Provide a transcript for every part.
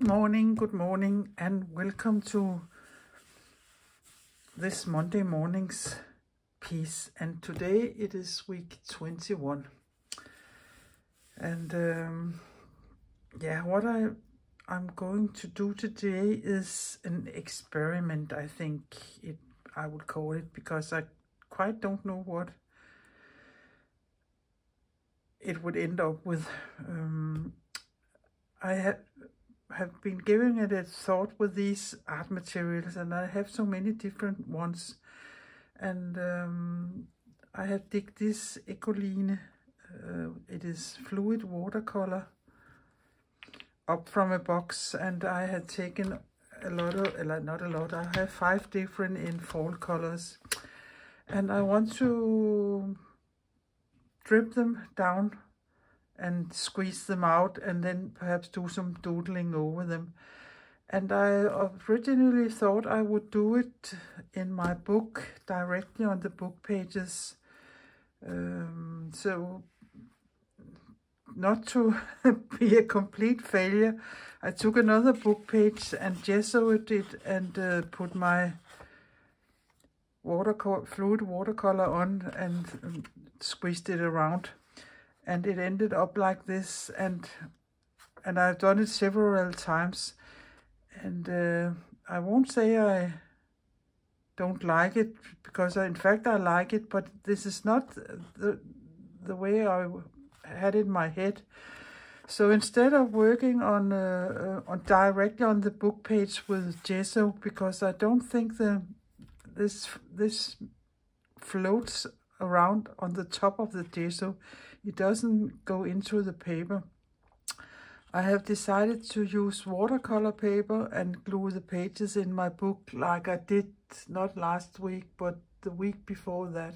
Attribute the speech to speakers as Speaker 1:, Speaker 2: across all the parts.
Speaker 1: Good morning, and welcome to this Monday morning's piece. And today it is week 21. And what I'm going to do today is an experiment. I would call it, because I quite don't know what it would end up with. I have been giving it a thought with these art materials, and I have so many different ones. And I have digged this Ecoline. It is fluid watercolor up from a box, and I had taken a lot of, not a lot, I have 5 different in fall colors, and I want to drip them down and squeeze them out, and then perhaps do some doodling over them. And I originally thought I would do it in my book, directly on the book pages. So not to be a complete failure, I took another book page and gessoed it and put my fluid watercolor on and squeezed it around. And it ended up like this, and I've done it several times. And I won't say I don't like it, because in fact I like it, but this is not the way I had in my head. So instead of working on directly on the book page with gesso, because I don't think this floats around on the top of the gesso, it doesn't go into the paper. I have decided to use watercolor paper and glue the pages in my book, like I did not last week, but the week before that.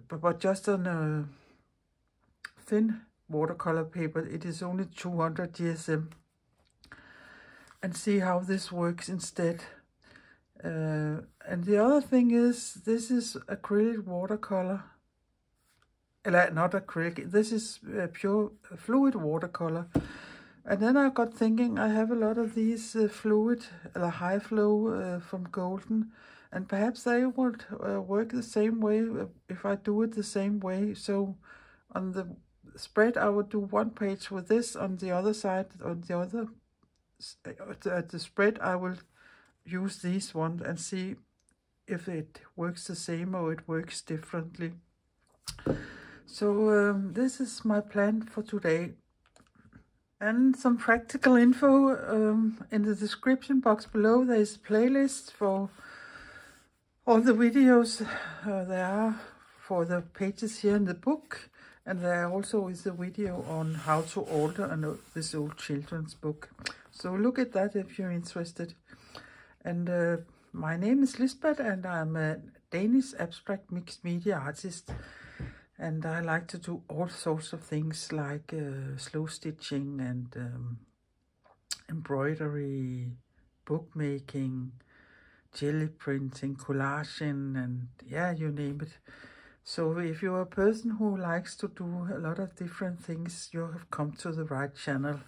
Speaker 1: But just on a thin watercolor paper. It is only 200 GSM. And see how this works instead. And the other thing is, this is acrylic watercolor. Not acrylic, this is pure fluid watercolor. And then I got thinking, I have a lot of these fluid, high flow from Golden, and perhaps they would work the same way if I do it the same way. So on the spread, I would do one page with this, on the other side, on the other, at the spread, I will use these ones and see if it works the same or it works differently. So this is my plan for today. And some practical info in the description box below. There is a playlist for all the videos there are for the pages here in the book. And there also is a video on how to alter this old children's book. So look at that if you're interested. And my name is Lisbeth, and I'm a Danish abstract mixed media artist. And I like to do all sorts of things like slow stitching and embroidery, bookmaking, jelly printing, collaging, and yeah, you name it. So if you're a person who likes to do a lot of different things, you have come to the right channel.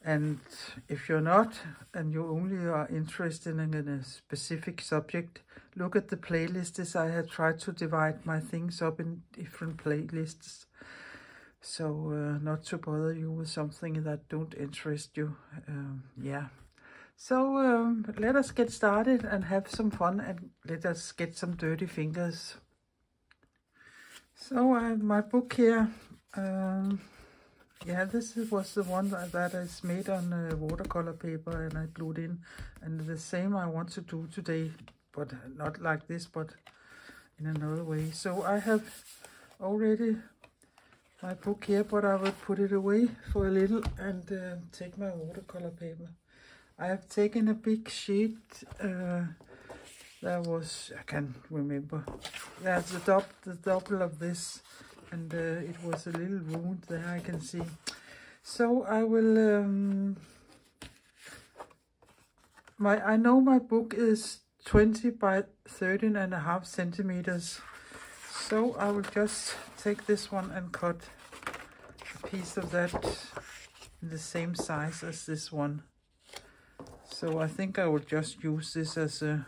Speaker 1: And if you're not, and you only are interested in a specific subject, look at the playlists. I have tried to divide my things up in different playlists. So not to bother you with something that don't interest you. Yeah. So let us get started and have some fun, and let us get some dirty fingers. So I have my book here. Yeah, this was the one that is made on watercolor paper, and I glued in. And the same I want to do today, but not like this, but in another way. So I have already my book here, but I will put it away for a little and take my watercolor paper. I have taken a big sheet. There was, I can't remember. There's the double of this. And it was a little wound there, I can see. So I will, I know my book is 20 by 13.5 centimeters. So I will just take this one and cut a piece of that in the same size as this one. So I think I will just use this as a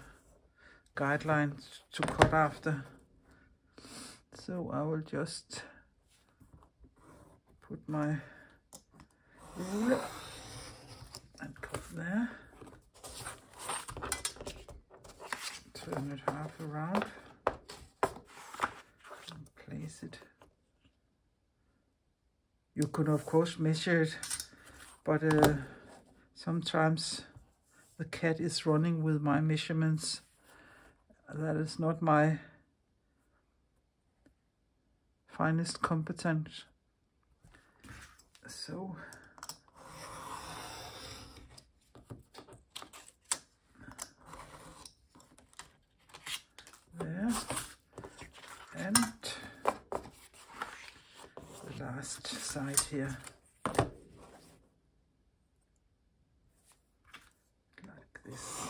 Speaker 1: guideline to cut after. So I will just put my ruler and cut there. Turn it half around and place it. You could of course measure it, but sometimes the cat is running with my measurements. That is not my finest competence. So there, and the last side here, like this.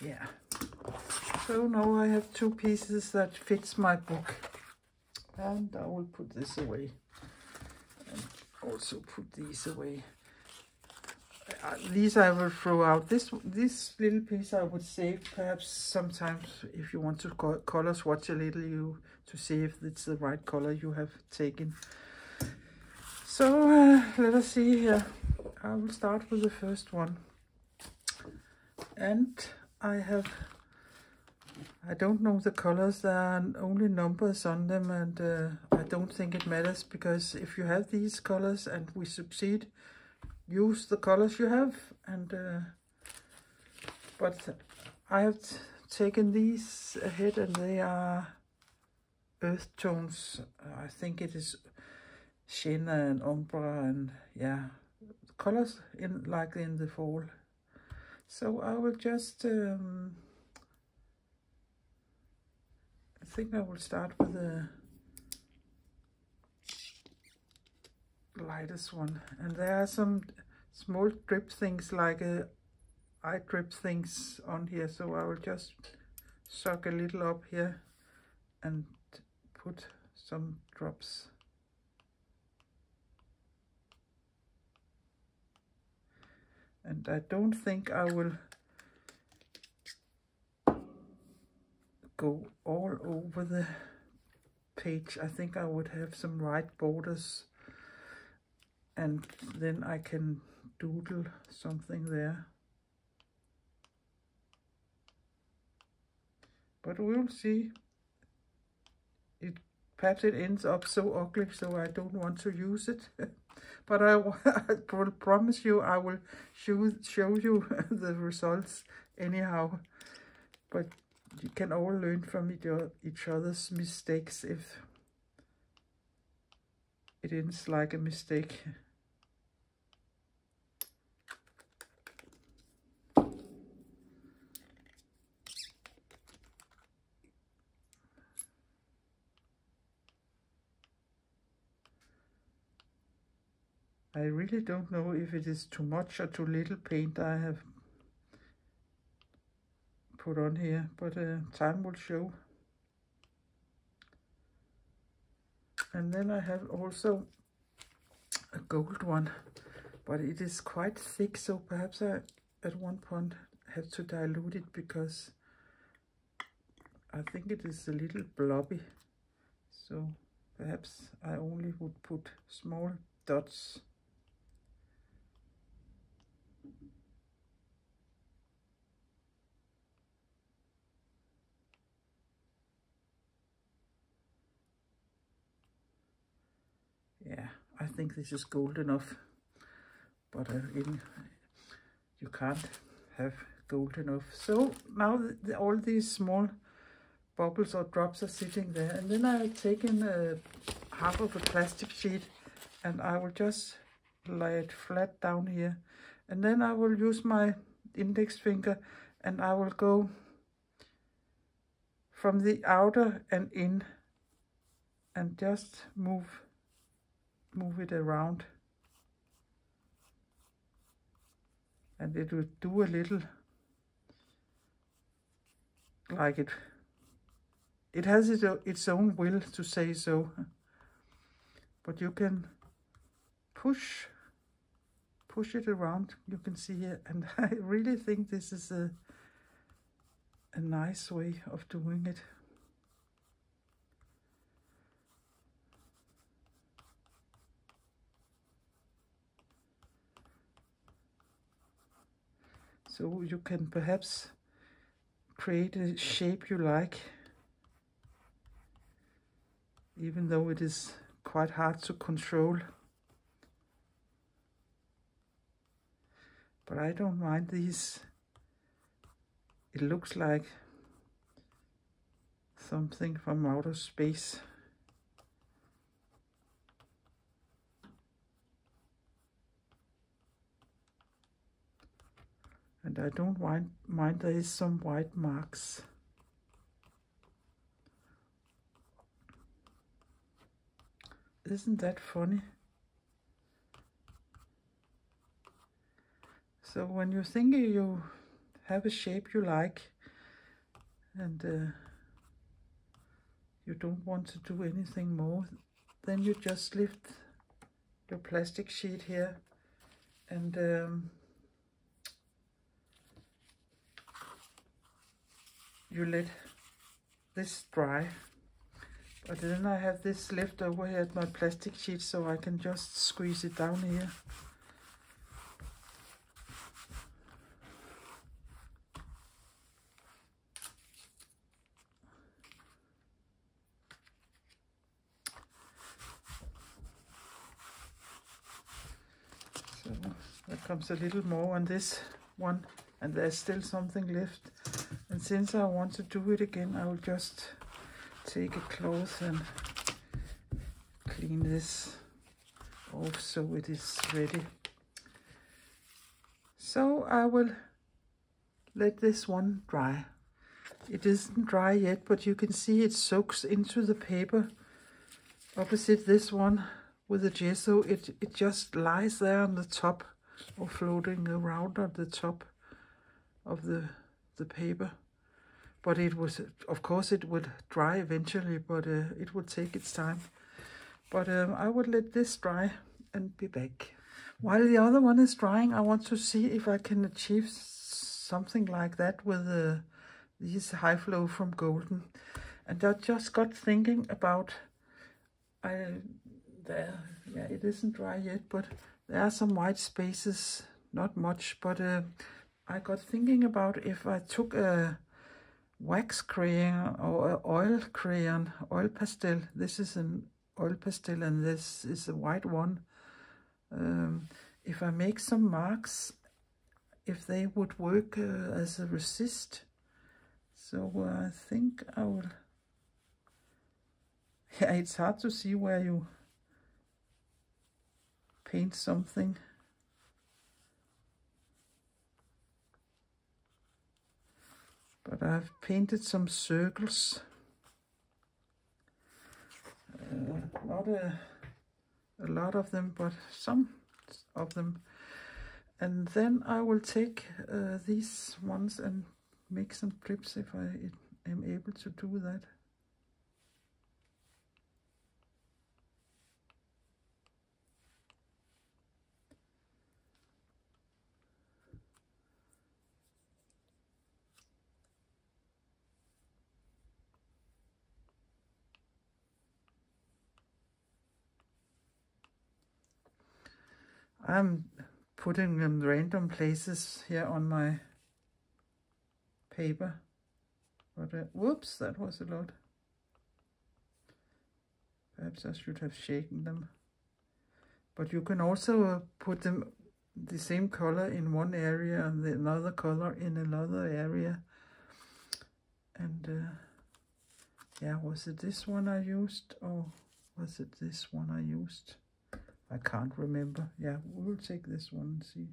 Speaker 1: Yeah. So now I have two pieces that fits my book, and I will put this away and also put these away. These I will throw out. This little piece I would save perhaps sometimes if you want to color swatch a little, to see if it's the right color you have taken. So let us see here. I will start with the first one, and I don't know the colors. There are only numbers on them, and I don't think it matters, because if you have these colors and we succeed, use the colors you have. And but I have taken these ahead, and they are earth tones. I think it is Sienna and Umbra, and yeah, colors like in the fall. So I will just I think I will start with the lightest one, and there are some small drip things, like eye drip things on here, so I will just suck a little up here and put some drops. And I don't think I will go all over the page. I think I would have some right borders, and then I can doodle something there. But we'll see. Perhaps it ends up so ugly, so I don't want to use it. But I will promise you I will show you the results anyhow. But you can all learn from each other's mistakes if it ends like a mistake. I really don't know if it is too much or too little paint I have put on here, but time will show. And then I have also a gold one, but it is quite thick, so perhaps I at one point have to dilute it, because I think it is a little blobby. So perhaps I only would put small dots. Yeah, I think this is gold enough, but you can't have gold enough. So now all these small bubbles or drops are sitting there, and then I have taken half of a plastic sheet, and I will just lay it flat down here, and then I will use my index finger, and I will go from the outer and in, and just move it around, and it will do a little like it has its own will to say so, but you can push it around, you can see here, and I really think this is a nice way of doing it. So you can perhaps create a shape you like, even though it is quite hard to control. But I don't mind these. It looks like something from outer space. And I don't mind there is some white marks. Isn't that funny? So when you think you have a shape you like, and you don't want to do anything more, then you just lift your plastic sheet here and you let this dry. But then I have this left over here at my plastic sheet, so I can just squeeze it down here. So there comes a little more on this one, and there's still something left. And since I want to do it again, I will just take a cloth and clean this off so it is ready. So I will let this one dry. It isn't dry yet, but you can see it soaks into the paper. Opposite this one with the gesso, it just lies there on the top, or floating around on the top of the paper. But it was, of course, it would dry eventually, but it would take its time. But I would let this dry and be back. While the other one is drying, I want to see if I can achieve something like that with these high flow from Golden. And I just got thinking about, yeah, it isn't dry yet, but there are some white spaces, not much, but I got thinking about if I took a wax crayon or oil crayon, oil pastel. This is an oil pastel and this is a white one. If I make some marks, if they would work as a resist. So I think I will. Yeah, it's hard to see where you paint something. But I've painted some circles, not a lot of them, but some of them. And then I will take these ones and make some clips if I am able to do that. I'm putting them random places here on my paper. But whoops, that was a lot. Perhaps I should have shaken them. But you can also put them the same color in one area and another color in another area. And yeah, was it this one I used, or was it this one I used? I can't remember. Yeah, we'll take this one and see.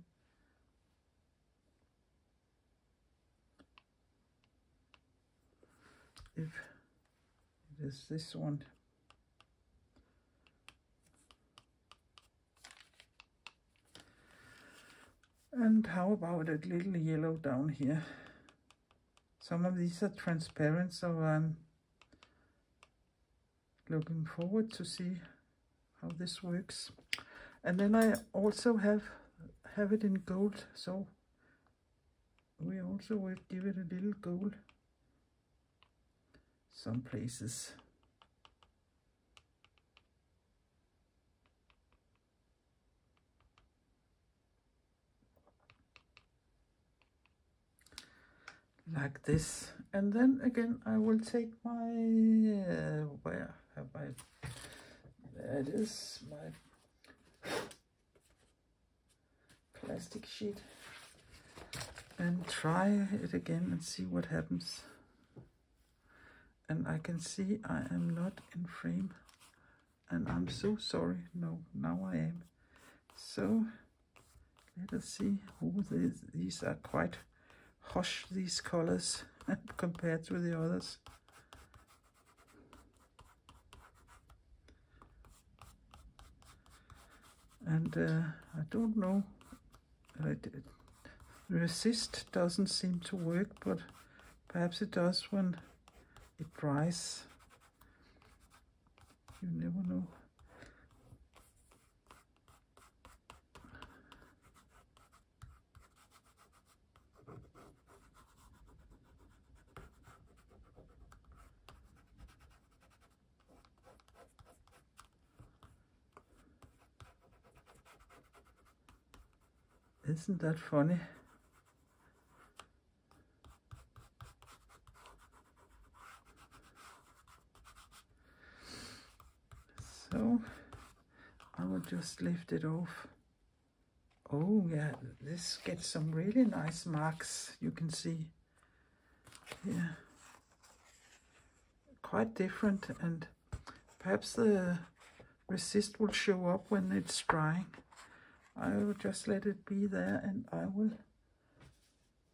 Speaker 1: If it is this one. And how about a little yellow down here? Some of these are transparent, so I'm looking forward to see how this works. And then I also have it in gold, so we also will give it a little gold some places. Like this. And then again I will take my where have I, there it is, my plastic sheet, and try it again and see what happens. And I can see I am not in frame, and I'm so sorry. No, now I am. So let us see who these are quite harsh, these colors, compared to the others. And I don't know, resist doesn't seem to work, but perhaps it does when it dries. You never know. Isn't that funny? So I will just lift it off. Oh yeah, this gets some really nice marks, you can see here. Quite different, and perhaps the resist will show up when it's drying. I will just let it be there, and I will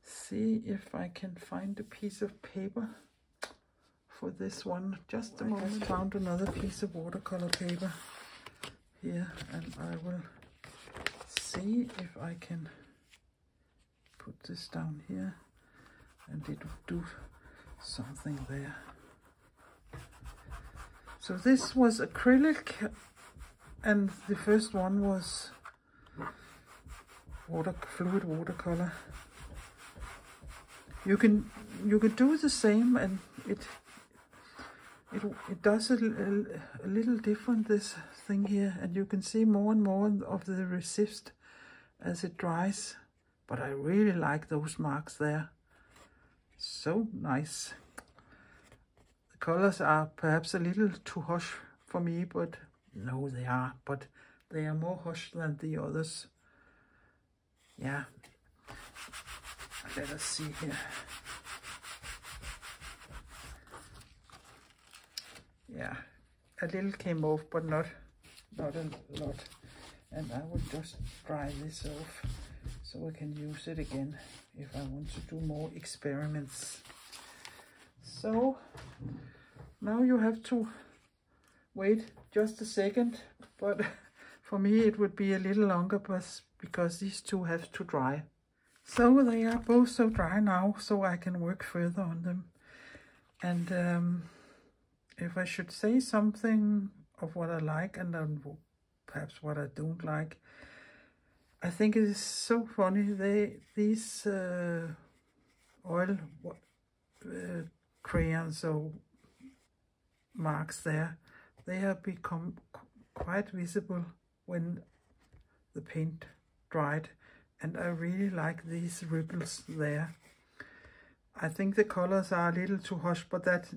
Speaker 1: see if I can find a piece of paper for this one. Just a moment. I just found another piece of watercolor paper here, and I will see if I can put this down here and it will do something there. So this was acrylic, and the first one was fluid watercolor. You can do the same, and it does a little different, this thing here, and you can see more and more of the resist as it dries. But I really like those marks there. So nice. The colors are perhaps a little too harsh for me, but no, they are. But they are more harsh than the others. Yeah. Let us see here. Yeah, a little came off, but not a lot. And I will just dry this off so I can use it again if I want to do more experiments. So now you have to wait just a second, but for me it would be a little longer because these two have to dry. So they are both so dry now, so I can work further on them. And if I should say something of what I like and perhaps what I don't like, I think it is so funny. These oil crayons or marks there, they have become quite visible when the paint dried, and I really like these ripples there. I think the colors are a little too harsh, but that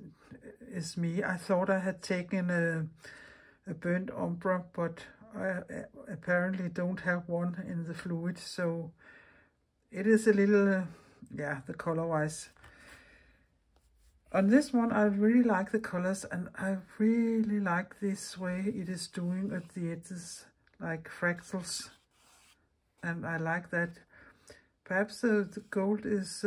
Speaker 1: is me. I thought I had taken a burnt umber, but I apparently don't have one in the fluid, so it is a little, yeah, the color-wise. On this one, I really like the colors, and I really like this way it is doing at the edges, like fractals, and I like that. Perhaps the gold is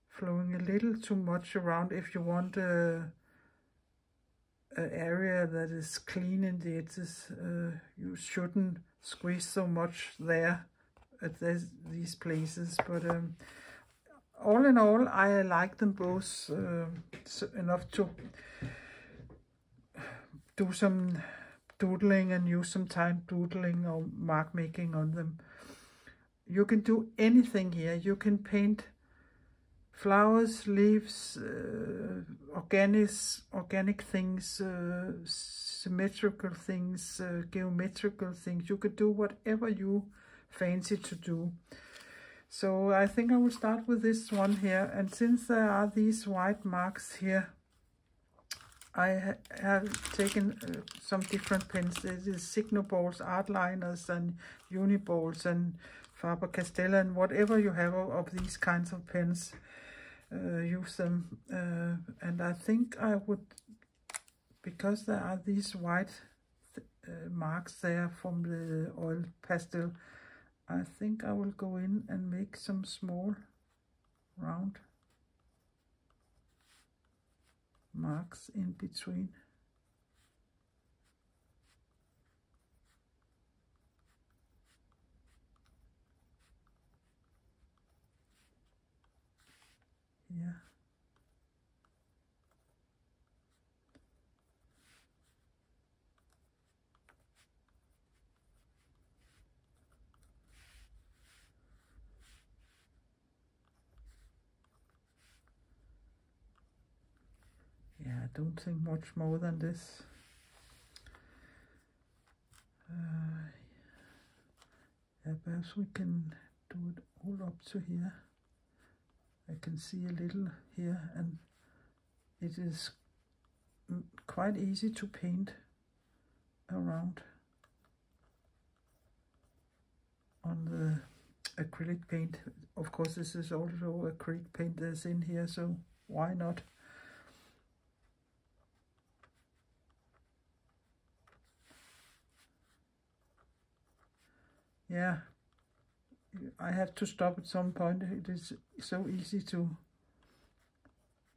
Speaker 1: flowing a little too much around. If you want an area that is clean in the edges, you shouldn't squeeze so much there at these places. But all in all, I like them both enough to do some doodling and use some time doodling or mark making on them. You can do anything here. You can paint flowers, leaves, organic things, symmetrical things, geometrical things. You could do whatever you fancy to do. So I think I will start with this one here. And since there are these white marks here, I have taken some different pens. This is Signo balls, art liners, and uni balls, and Faber-Castell, and whatever you have of these kinds of pens. Use them, and I think I would, because there are these white marks there from the oil pastel, I think I will go in and make some small round marks in between. Yeah. Yeah, I don't think much more than this. Yeah, perhaps we can do it all up to here. I can see a little here, and it is quite easy to paint around on the acrylic paint. Of course, this is also acrylic paint that's in here, so why not? Yeah, I have to stop at some point. It is so easy to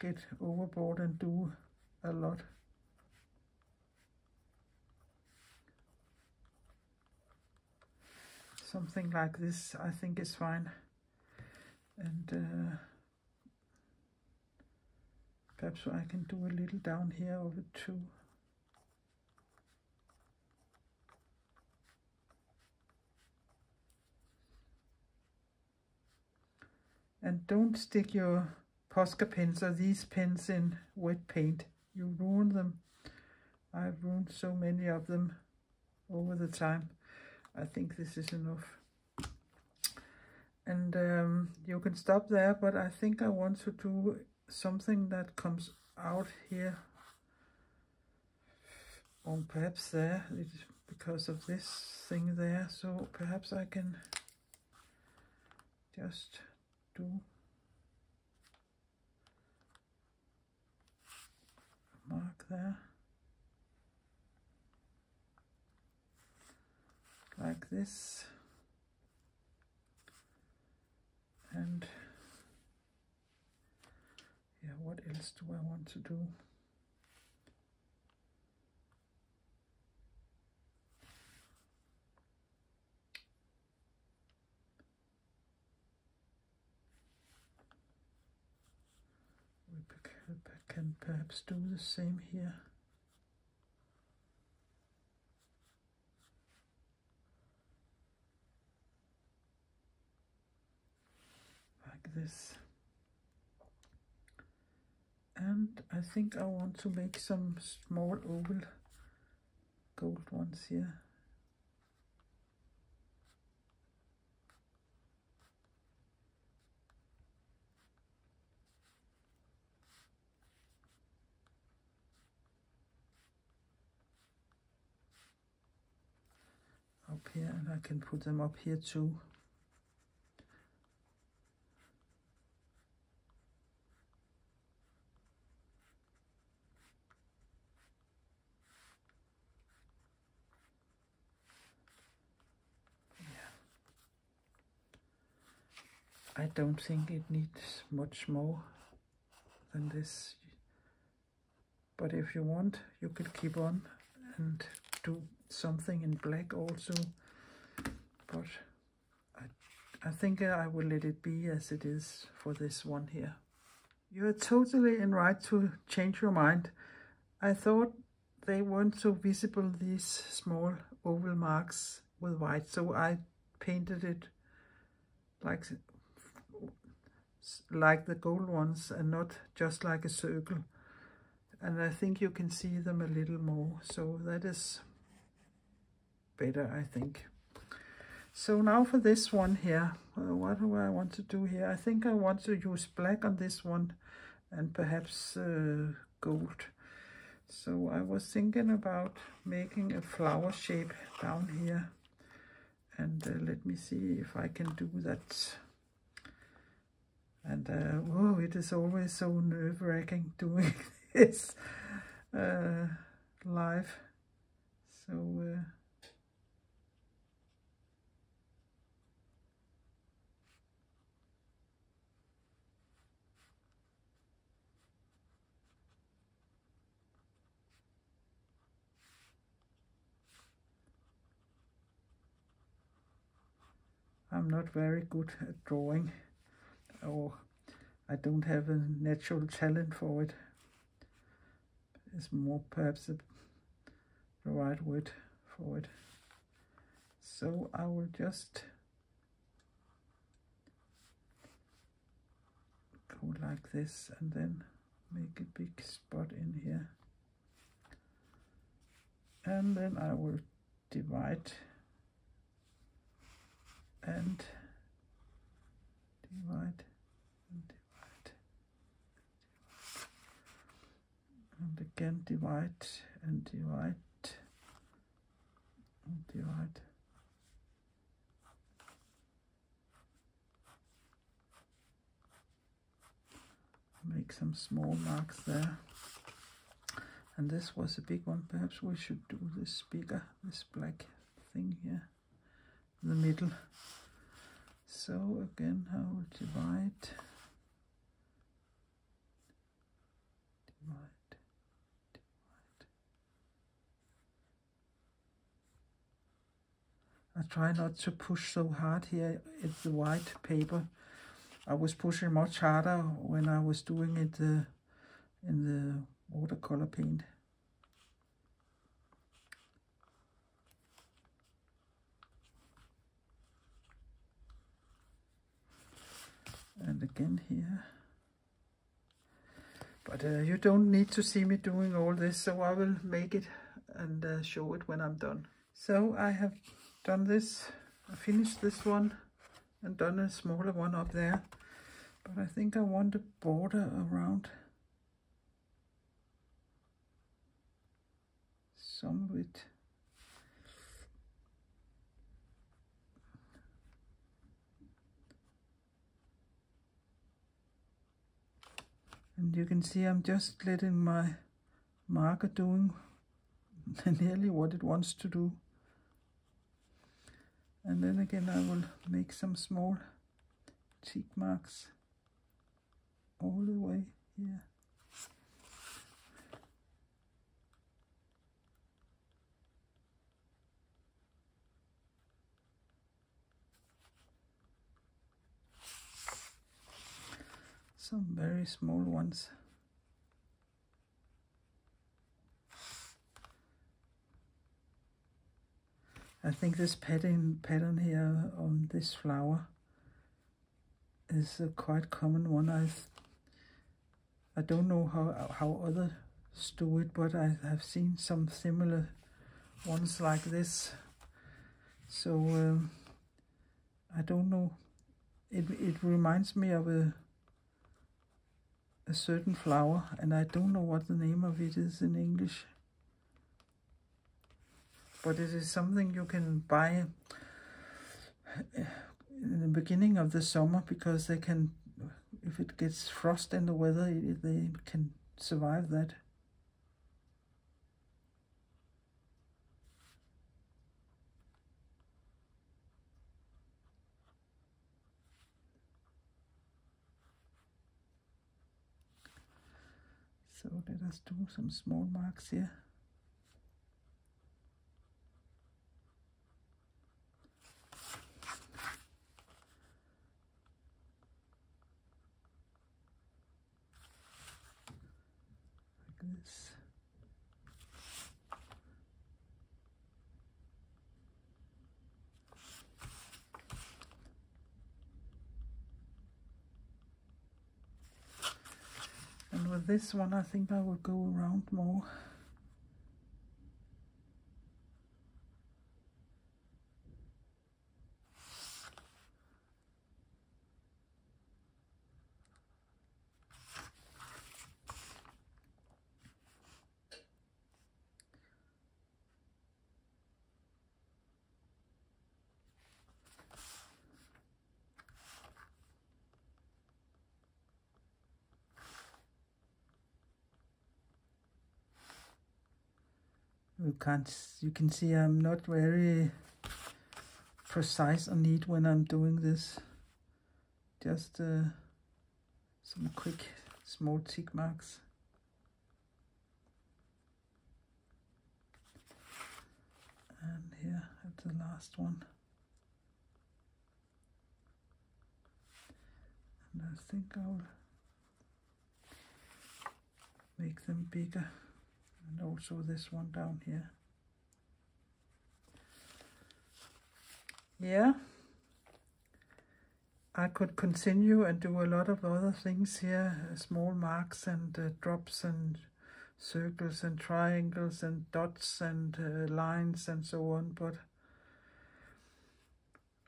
Speaker 1: get overboard and do a lot. Something like this, I think, is fine. And perhaps I can do a little down here of it too. And don't stick your Posca pens or these pens in wet paint. You ruin them. I've ruined so many of them over the time. I think this is enough. And you can stop there, but I think I want to do something that comes out here. Or perhaps there, because of this thing there. So perhaps I can just do a mark there. Like this. And yeah, what else do I want to do? We can perhaps do the same here. Like this. And I think I want to make some small oval gold ones here. Up here, and I can put them up here too. I don't think it needs much more than this, but if you want, you could keep on and do something in black also, but I think I will let it be as it is for this one here. You're totally in right to change your mind. I thought they weren't so visible, these small oval marks with white, so I painted it like the gold ones and not just like a circle. And I think you can see them a little more, so that is better, I think. So now for this one here, what do I want to do here? I think I want to use black on this one and perhaps gold. So I was thinking about making a flower shape down here, and let me see if I can do that. And oh, it is always so nerve-wracking doing this live. So I'm not very good at drawing, or I don't have a natural talent for it. It's more perhaps the right word for it. So I will just go like this and then make a big spot in here. And then I will divide and divide and divide and again divide and divide and divide. Make some small marks there. And this was a big one. Perhaps we should do this bigger, this black thing here in the middle. So again, I will divide, divide, divide. I try not to push so hard here at the white paper. I was pushing much harder when I was doing it in the watercolor paint. And again here. But you don't need to see me doing all this, so I will make it and show it when I'm done. So I have done this. I finished this one and done a smaller one up there. But I think I want a border around some of it. And you can see I'm just letting my marker doing nearly what it wants to do. And then again I will make some small cheek marks all the way here. Some very small ones. I think this pattern here on this flower is a quite common one. I don't know how others do it, but I have seen some similar ones like this. So I don't know. It reminds me of a certain flower, and I don't know what the name of it is in English. But it is something you can buy in the beginning of the summer, because they can, if it gets frost in the weather, they can survive that. So let us do some small marks here. Like this. with this one, I think I will go around more. You can see I'm not very precise on it when I'm doing this. Just some quick small tick marks. And here at the last one. And I think I'll make them bigger. And also this one down here. Yeah, I could continue and do a lot of other things here, small marks and drops and circles and triangles and dots and lines and so on, but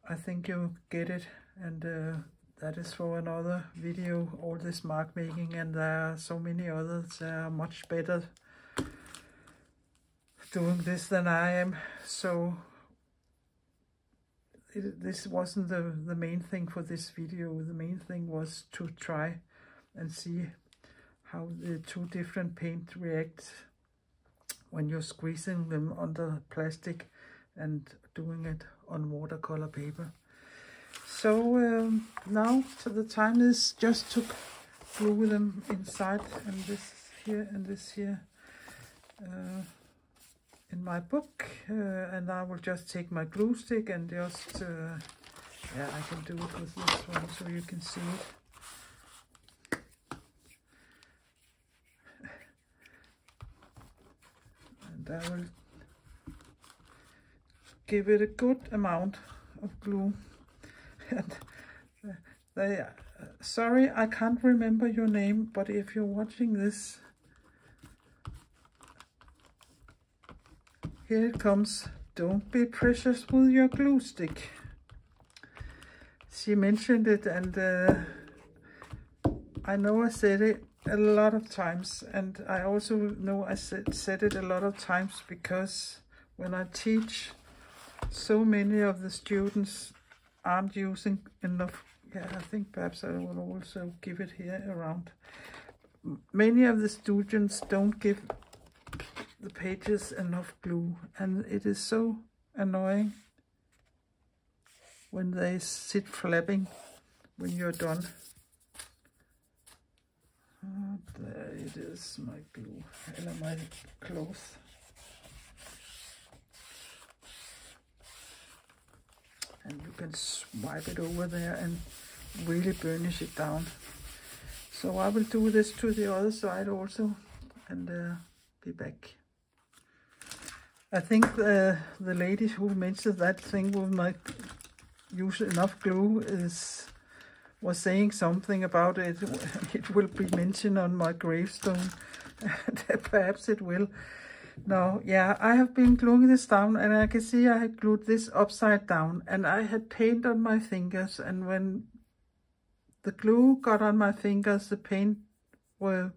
Speaker 1: I think you get it, and that is for another video, all this mark making, and there are so many others that are much better doing this than I am, so this wasn't the main thing for this video. The main thing was to try and see how the two different paint react when you're squeezing them under plastic and doing it on watercolor paper. So now the time is just to glue them inside, and this here and this here in my book, and I will just take my glue stick and just yeah, I can do it with this one so you can see it. And I will give it a good amount of glue. And sorry, I can't remember your name, but if you're watching this, here it comes. Don't be precious with your glue stick. She mentioned it, and I know I said it a lot of times, and I also know I said it a lot of times because when I teach, so many of the students aren't using enough. Yeah, I think perhaps I will also give it here around. Many of the students don't give the pages enough glue, and it is so annoying when they sit flapping when you're done. Oh, there it is, my glue, and my cloth. And you can swipe it over there and really burnish it down. So I will do this to the other side also, and be back. I think the lady who mentioned that thing with my use enough glue was saying something about it. It will be mentioned on my gravestone. Perhaps it will. No, yeah, I have been gluing this down, and I can see I had glued this upside down, and I had paint on my fingers, and when the glue got on my fingers, the paint were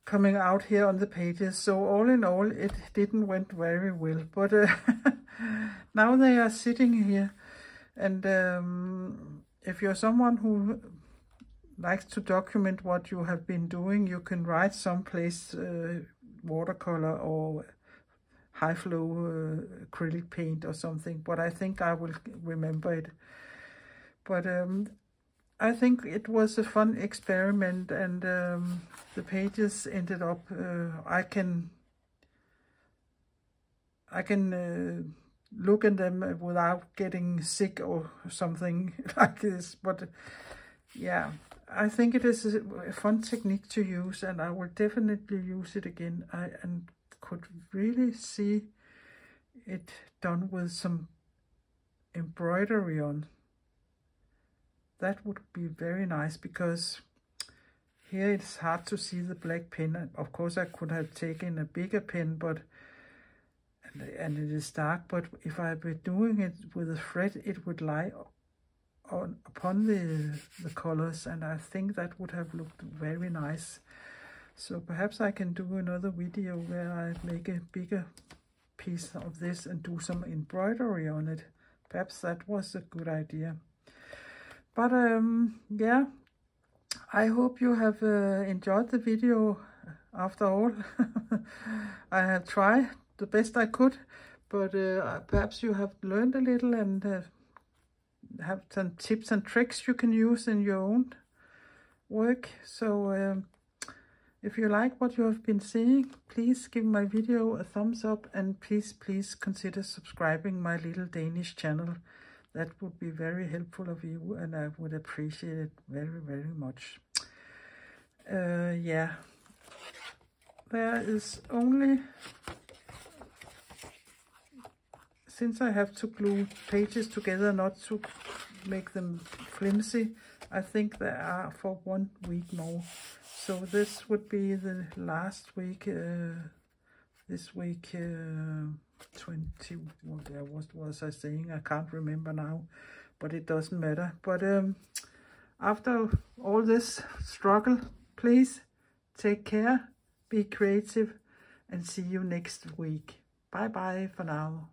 Speaker 1: coming out here on the pages. So all in all, it didn't went very well, but now they are sitting here, and if you're someone who likes to document what you have been doing, you can write someplace watercolor or high flow acrylic paint or something, but I think I will remember it. But I think it was a fun experiment, and the pages ended up, I can look at them without getting sick or something like this. But yeah, I think it is a fun technique to use, and I will definitely use it again. And could really see it done with some embroidery on. That would be very nice, because Here it's hard to see the black pen. Of course I could have taken a bigger pen, but and it is dark, but if I were doing it with a thread, it would lie upon the colors, and I think that would have looked very nice. So perhaps I can do another video where I make a bigger piece of this and do some embroidery on it. Perhaps that was a good idea. But yeah, I hope you have enjoyed the video after all. I have tried the best I could, but perhaps you have learned a little and have some tips and tricks you can use in your own work. So if you like what you have been seeing, please give my video a thumbs up, and please consider subscribing my little Danish channel. That would be very helpful of you, and I would appreciate it very much. Yeah, there is only, since I have to glue pages together not to make them flimsy, I think there are for 1 week more. So this would be the last week, this week 20, what was I saying? I can't remember now, but it doesn't matter. But after all this struggle, please take care, be creative, and see you next week. Bye bye for now.